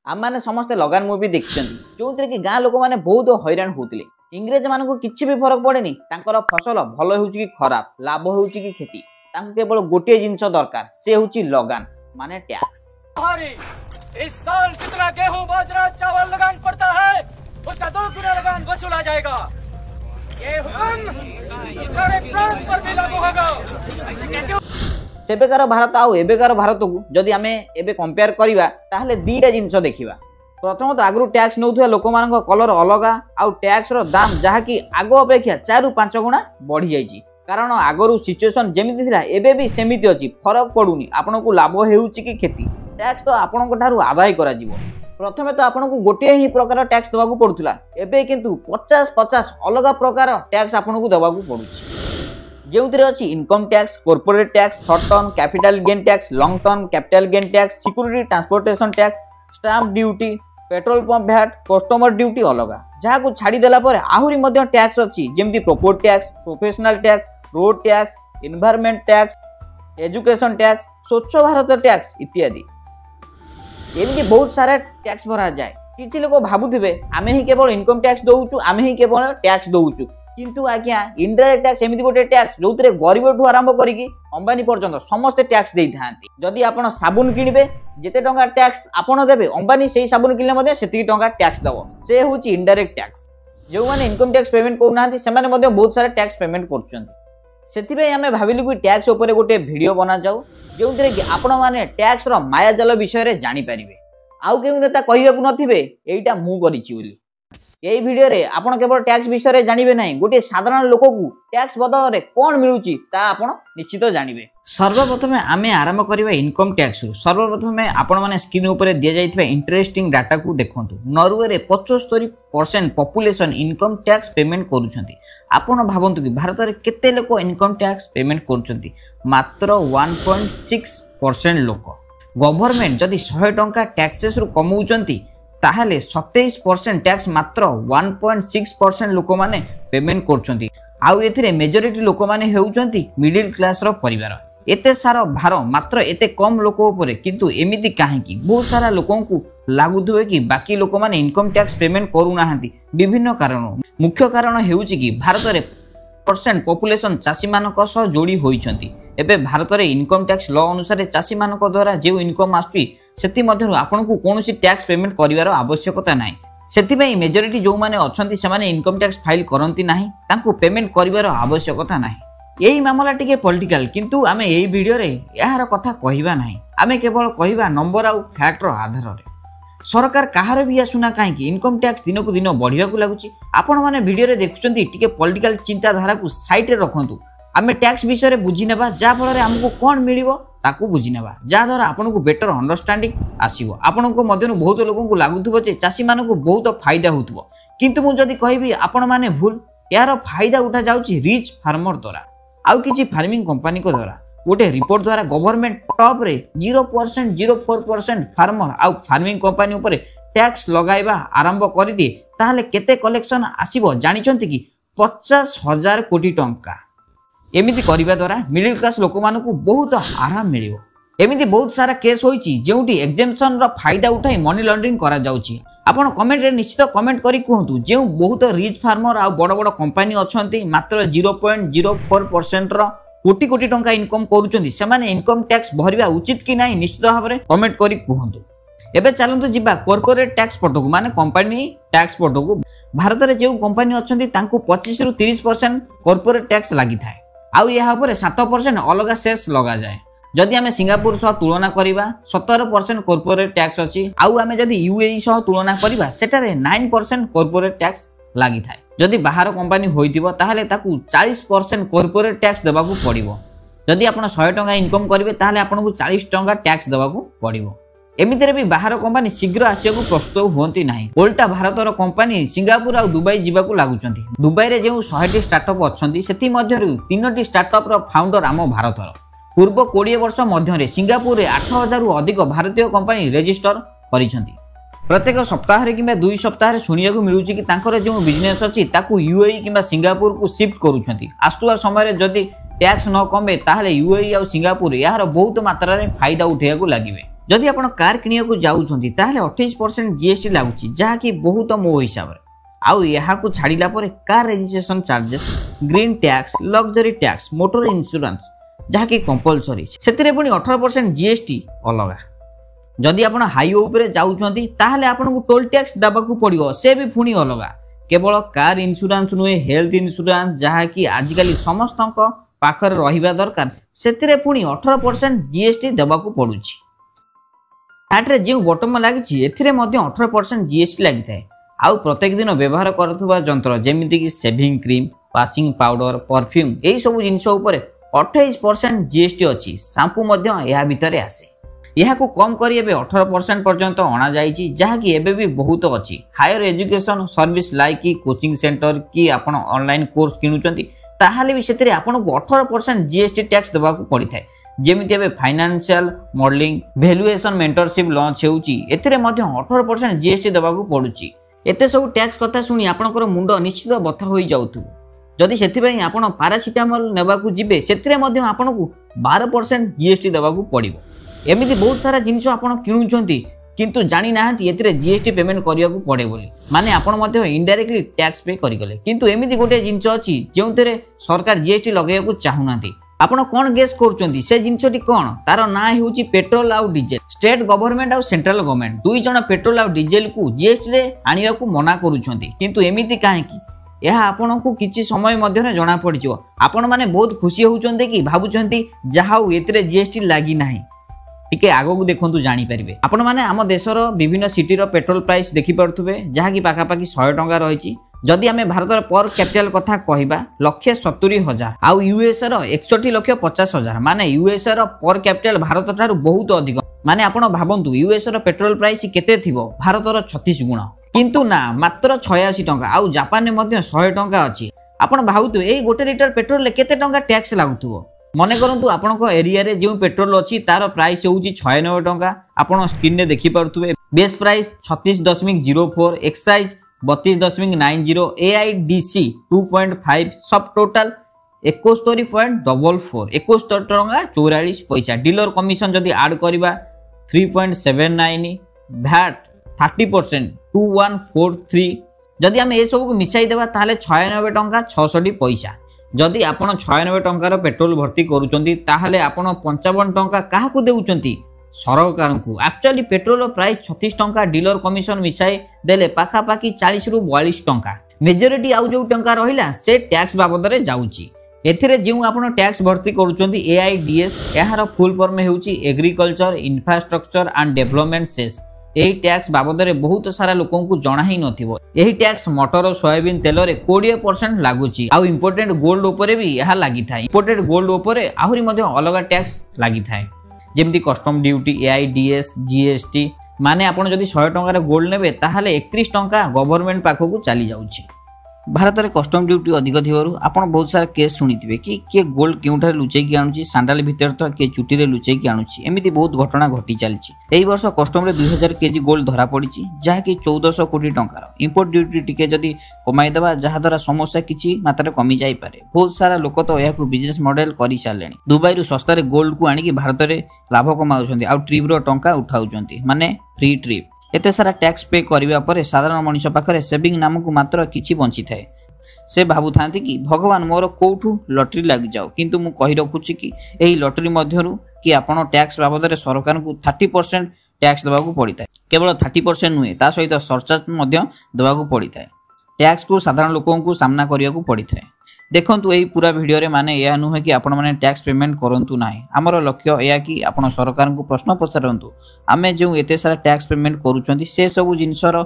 आम मैंने समस्ते लगान मुवी देखते जो थे कि गाँ लोक मैंने बहुत हैरान होते इंग्रेज मान को किसी भी फरक पड़े फसल भल हो कि खराब लाभ हो कि क्षति केवल गोटे जिनस दरकार से हूँ लगान माने टैक्स। इस साल जितना गेहूं बाजरा चावल लगान पड़ता है उसका 2 गुना लगान वसूला जाएगा। ये हुक्म सारे प्रांत पर भी लागू होगा। सेबेकार भारत आउ एबेकार भारत को जदि आमे एबे कंपेयर करिबा ताहले दीटा जिंस देखिबा। प्रथम तो आगु टैक्स नौथुवा लोक मानक कलर अलगा आउ टैक्स रो दाम जहा कि आगो अपेक्षा 4 ରୁ 5 गुणा बढ़ी जाईची कारण आगरु सिचुएशन जेमिति थिला एबे भी सेमिति अछि फरक पडुनी आपनको लाभ हेउची कि क्षति टैक्स तो आपनको ठारू आदाय करा जीवो। प्रथमे तो आपनको गोटे ही प्रकार टैक्स दबाकू पडुतला एबे किंतु 50-50 अलग प्रकार टैक्स आपनको दबाकू पडुची जो अच्छी income tax corporate tax short term capital gain tax long term capital gain tax security transportation tax stamp duty petrol pump भैट कस्टमर ड्यूटी अलग जहाँ को छाड़देला आहरी टैक्स अच्छी जमी property tax professional tax road tax environment tax education tax स्वच्छ Bharat tax इत्यादि एमती बहुत सारा टैक्स भरा जाए। किसी लोग भावुवे आमे ही केवल इनकम टैक्स दौचु आमे ही केवल टैक्स दौचु किंतु आज्ञा इनडायरेक्ट टैक्स एमती गोटे टैक्स जो गरीब ठू आरंभ करी अंबानी पर्यंत समस्ते टैक्स दे था। जदि आपन साबुन किणवे जिते टंका टैक्स आपन देबे अंबानी से साबुन किणले से टंका टैक्स दब से हूँ इनडायरेक्ट टैक्स। जो मैंने इनकम टैक्स पेमेंट करना से बहुत सारा टैक्स पेमेंट कर आम भाविलु कि टैक्स उपर गोटे वीडियो बना जाऊ जो कि आपण मैंने टैक्स मायाजाल विषय जानीपर आउ के नेता कहवाक नथिबे एटा मु करिछि बोली। यही वीडियो रे आपण केवल टैक्स विषय जानवे ना गोटे साधारण लोक को टैक्स बदल में कौन मिलूची ता आपण निश्चित जानवे। सर्वप्रथम आमे आरंभ करबा इनकम टैक्स। सर्वप्रथम आपण माने स्क्रीन ऊपर दिया जाइथिबा इंटरेस्टिंग डाटा को देखंतु। नॉर्वे रे 75% पॉपुलेशन इनकम टैक्स पेमेंट करूछंती। आपण भाबंतु कि भारत रे केते लोक इनकम टैक्स पेमेंट करूछंती मात्र 1.6% लोक। गवर्नमेंट जदि 100 टंका टैक्सेस रु कमाउछंती ताहले 27% टैक्स मात्र 1.6% लोक माने पेमेंट करछंती। आउ एथिरे मेजॉरिटी लोक माने हेउचंती मिडिल क्लास रो परिवार। एते सारा भार मात्र एते कम लोक ऊपर किंतु एमिति काहे कि बहुत सारा लोकों को लागुथुवे कि बाकी लोक माने इनकम टैक्स पेमेंट करू नाहंती विभिन्न कारण। मुख्य कारण हेउची कि भारत रे % पॉपुलेशन चासी मानक सह जोड़ी होइछंती। एबे भारत रे इनकम टैक्स लॉ अनुसार चासी मानक द्वारा जे इनकम आसुची सेति मध्यरु आपनको कोनोसी टैक्स पेमेंट करिवार आवश्यकता नाही। सेतिबेई मेजॉरिटी जो माने अछंती से माने इनकम टैक्स फाइल करंती नाही तांको पेमेंट करिवार आवश्यकता नाही। एही मामला टिके पॉलिटिकल किंतु आमे एही वीडियो रे यार कथा कहिबा नाही। आमे केवल कहिबा नंबर आउ फैक्ट रो आधार रे। सरकार कहार भी आसुना कहीं इनकम टैक्स दिन को दिन बढ़िया लगुच। आपण मैंने वीडियो रे देखुछंती टिके पॉलिटिकल चिंताधारा को साइड रे रखंतु। आमे टैक्स विषय बुझी नेबा जा फल हमको कौन मिलिबो ताकू बुझी नेबा जा द्वारा आपनको बेटर अंडरस्टैंडिंग आसीबो। आपनको मध्यनु बहुत लोगों को लागुथुबो जे चासी मानको बहुत फायदा होतुबो किंतु मु जदी कहबी आपण माने भूल यार फायदा उठा जाउची रिच फार्मर द्वारा आउ किछि फार्मिंग कंपनी को द्वारा। गोटे रिपोर्ट द्वारा गवर्नमेंट टॉप रे 0.04% फार्मर आउ फार्मिंग कंपनी ऊपर टैक्स लगाइबा आरंभ कर दिए ताहले केते कलेक्शन आसीबो जानिचंती कि 50,000 कोटी टंका। एमिति करिबा द्वारा मिडिल क्लास लोक मानकु बहुत आराम मिलिबो। एमिति बहुत सारा केस होईची जेउटी एग्जेम्पशन रो फायदा उठाई मनी लॉन्ड्रिंग करा जाउची। आपण कमेंट रे निश्चित कमेंट करी कहंतु जे बहुत रिच फार्मर आ बड़ बड़ कंपनी अछंती मात्र 0.04% रो कोटी कोटी टंका इनकम करूचंती से माने इनकम टैक्स भरिबा उचित कि नाही निश्चित भाव में कमेंट करी कहंतु। एबे चलंतु जिबा कॉर्पोरेट टैक्स पटको माने कंपनी टैक्स पटको। भारत रे जे कंपनी अछंती तांको 25 ରୁ 30% कॉर्पोरेट टैक्स लागि थाए आउ यहाँ पर 7% अलग सेस लगा जाए। जदि आमे सिंगापुर सह तुलना करिबा 17% कॉर्पोरेट टैक्स अछि आउ आमे जदि यूएई सह तुलना करिबा सेटारे 9% कॉर्पोरेट टैक्स लागि थाए। जदि बाहर कंपनी होइतिबो ताहले ताकू 40% कॉर्पोरेट टैक्स देबाकू पड़िबो। जदि आपण 100 टंका इनकम करिवे ताहले आपनकू 40 टंका टैक्स देबाकू पड़िबो। एमितिरे भी बाहर कंपनी शीघ्र आसियाकू प्रस्तुत होंती नाही। उल्टा भारतर कंपनी सिंगापुर आ दुबई जिबाकू लागुचंती। दुबई रे जेउ 100टी स्टार्टअप अछंती सेति मध्यरु 3टी स्टार्टअप रो फाउंडर आम भारतर। पूर्व 20 वर्ष मध्यरे सिंगापुर रे 8000 रु अधिक भारतीय कंपनी रजिस्टर करिसंती। प्रत्येक सप्ताह रे किबा 2 सप्ताह रे सुनियाकू मिलुची कि तांकर जेउ बिजनेस अछि ताकू यूएई किबा सिंगापुर को शिफ्ट करूछंती। आस्तुआ समय रे जदि टैक्स न कमे ताहले यूएई आ सिंगापुर यार बहुत मात्रा रे फायदा उठेयाकू लागिबे। जदि आपण कार किनिया जाउछंती ताहले 28% जीएसटी लागुची जहाँकि बहुत मो हिसाब रे आउ यहाँ को छाड़िला परे car registration charges green tax luxury tax motor insurance जहाँकि कंपलसरी से पुणी 18% जीएसटी अलग जदि आपण हाईवे उपरे जाउछंती ताहले आपन को टोल टैक्स दबाकू पड़ियो से भी पुणी अलग केवल कार इंश्योरेंस नुहे हेल्थ इंश्योरेंस जहाँकि आजिकल समस्त पाखर रहिबा दरकार से पुणी 18% जीएसटी दबाकू पड़ुची हाट्रे जो बटम लगी एथिरे मध्य 18% जीएसटी लगी थाए आउ प्रत्येक दिन व्यवहार करुवा जंत्र जेमिति कि shaving cream washing powder perfume यही सब जिनस उपर 28% जीएसटी अच्छी शैम्पू या भितर आसे यह को कम कर 18% पर्यंत अणा जाइछि जहाँकि एबे भी बहुत अच्छी हायर एजुकेशन सर्विस लाइक कि कोचिंग सेंटर कि आपण ऑनलाइन कोर्स किनुचंती ताहाले भी सेतरे आपण को 18% जीएसटी टैक्स देबाकू पड़ी थाए जेमिति एबे financial modelling valuation mentorship launch हेउची एथिरे मध्य 18% जीएसटी देबाकू पड़ुची एते सब टैक्स कथा सुनी आपनकर मुंड निश्चित बथा होई जाउथु जदि सेथि पई आपण पैरासिटामोल नेबाकू जिबे सेथिरे मध्य आपनकू 12% जीएसटी देबाकू पड़िबो एमिति बहुत सारा जिनिस आपण किनुचंती किंतु जानि नाहंती एथिरे जीएसटी पेमेंट करियाकू पड़े बोली माने आपण मध्य इनडायरेक्टली टैक्स पे करि गले किंतु एमिति गोटे जिनिस अछि जेउतरे सरकार जीएसटी लगाइयाकू चाहुनांती आपण कोन गेस करचंती से जिनिसटी कोन तार ना हेउची पेट्रोल आउ डीजल स्टेट गवर्नमेंट आउ सेंट्रल गवर्नमेंट दुई जण पेट्रोल आउ डीजल को जीएसटी रे आनियाकू मना करूचंती किंतु एमिति काहेकी यह आपण को किछि समय मध्य जना पड़ियो आपण माने बहुत खुशी होउचंती कि भाबुचंती जहाउ एतरे जीएसटी लागि नाही टिके आगो को देखंतु जानि परिबे आपण माने आम देशर विभिन्न सिटी रो पेट्रोल प्राइस देखि परथुबे जहा कि पाखा पाखी 100 टंका रहिछि जदि आमे भारतर पर कैपिटल कथा कहिबा 1,70,000 आउ यूएस रो 61,50,000 माने यूएस रो पर कैपिटल भारत ठारू बहुत अधिक माने आपण भाबंतु यूएस रो पेट्रोल प्राइस केते थिबो भारत रो 36 गुण किंतु ना मात्र 86 टंका आउ जापान ने मध्य 100 टंका अछि आपण भाबुतु एई गोटे लिटर पेट्रोल ले केते टंका टैक्स लागुथुबो मने करंतु आपनको एरिया रे जो पेट्रोल अछि तार प्राइस होउची 96 टंका आपण स्क्रीन रे देखि परथुबे बेस प्राइस 36.04 एक्साइज 32.90 एआईडीसी 2.5 सब टोटल 71.44 71 टंका 44 पैसा डीलर कमीशन जदि ऐड करबा 3.79 भैट 30% 2143 जदि हम ए सब को मिसाई देबा ताले 96 टंका 66 पैसा जदि आपण 96 टंकार पेट्रोल भर्ती करूचंती ताहले आपण 55 टंका काहा को देउचंती सरकार को एक्चुअली पेट्रोल प्राइस 36 टंका डीलर कमीशन मिसाई देले पाखा पाखी 40 रु 42 टंका मेजॉरिटी आउ जो टंका रहिला से टैक्स बाबद रे जाउची एथिरे जेउ आपण टैक्स भर्ती करूचंती एआईडीएस एहार फुल फॉर्म हेउची agriculture infrastructure and development cess एही टैक्स बाबद रे बहुत सारा लोकन को जणा ही नथिबो एही टैक्स मटर और सोयाबीन तेल रे 20% लागुची आउ इंपोर्टेड गोल्ड ऊपर भी यह लागि थाई इंपोर्टेड गोल्ड ऊपर आहुरी मध्ये अलग टैक्स लागि Thai जेमति custom duty AIDS GST माने आपण जदि 100 टंका रे गोल्ड नेबे ताहाले 31 टंका गवर्नमेंट पाखो को चली जाउची भारत में कस्टम ड्यूटी अधिक थिबारु आपण बहुत सारा केस सुनिथिबे कि के गोल्ड केउठा लुचै कि आनुची सांडाल भितर तो के चुटी रे लुचै कि आनुची एमिति बहुत घटना घटी चलची एही वर्ष कस्टम रे 2000 केजी गोल्ड धरा पड़िची जहा कि 1400 कोटी टंकार इंपोर्ट ड्यूटी टिके जदी कमाई देबा जहा द्वारा समस्या किछि मात्रा कमी जाई पारे बहुत सारा लोक तो एहा को बिजनेस मॉडल करि सालेनी दुबई रु सस्ता रे गोल्ड को आनी कि भारत रे लाभ कमाउछंती आ ट्रिप रो टंका उठाउछंती माने फ्री ट्रिप एते सारा टैक्स पे करिवा परे साधारण मनुष्य पाखरे सेविंग नामक मात्र किछि बंची थाए से भाबु थांती कि भगवान मोर कोठू लॉटरी लाग जाओ किंतु मु कहि रखुछि कि एही लॉटरी मध्यरु कि आपण टैक्स बाबद रे सरकार को 30% टैक्स देबा को पड़ी थाए केवल 30% नुहे ता सहित सरचार्ज मध्य देबा को पड़ी थाए टैक्स को साधारण लोकों को सामना करिया को पड़ी थाए देखंतु एही पूरा वीडियो रे माने या नुहे कि आपण माने टैक्स पेमेंट करंतु नाही हमर लक्ष्य एया कि आपण सरकार को प्रश्न पचारंतु आमे जो एते सारा टैक्स पेमेंट करूचंती से सब जिंसर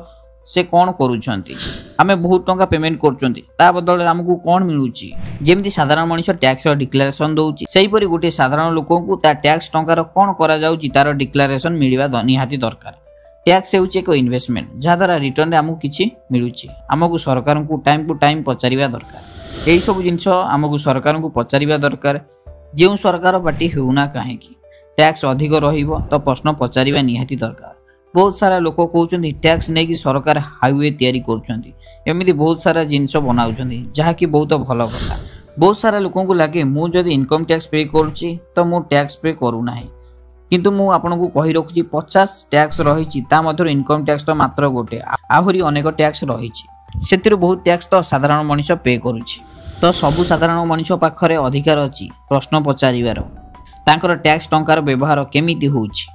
से कोन करूचंती आमे बहुत टंका पेमेंट करूचंती ता बदल हमकु कोन मिलुची जेमति साधारण मनुष्य टैक्स डिक्लेरेशन दउची सेही परि गोटे साधारण लोकों को ता टैक्स टंकार कोन करा जाउची तार डिक्लेरेशन मिलिबा निहाती दरकार टैक्स हेउची एक इन्वेस्टमेंट जहा द्वारा रिटर्न रे हमकु किछि मिलुची हमकु सरकार को टाइम टू टाइम पचारिबा दरकार एही सब जिंस हमकु सरकार को पचारिबा दरकार जेउ सरकार पार्टी हेउना काहे कि टैक्स अधिक रहिबो तो प्रश्न पचारिबा निहाती दरकार बहुत सारा लोक कहउछंती टैक्स नै कि सरकार हाईवे तयारी करूछंती एमिति बहुत सारा जिंस बनाउछंती जहा कि बहुत भलो कथा बहुत सारा लोकों को लागे मु जदी इनकम टैक्स पे करूची तो मु टैक्स पे करू नाही किंतु मु आपनको कहि रखुची 50 टैक्स रही मध्य इनकम टैक्स मात्र गोटे आहरी अनेक टैक्स रही से बहुत टैक्स तो साधारण मनीष पे करुच्ची तो सबु साधारण मनीष पाखरे अधिकार अच्छी प्रश्न पचारिबार तांकर टैक्स टंकार व्यवहार केमिति होउची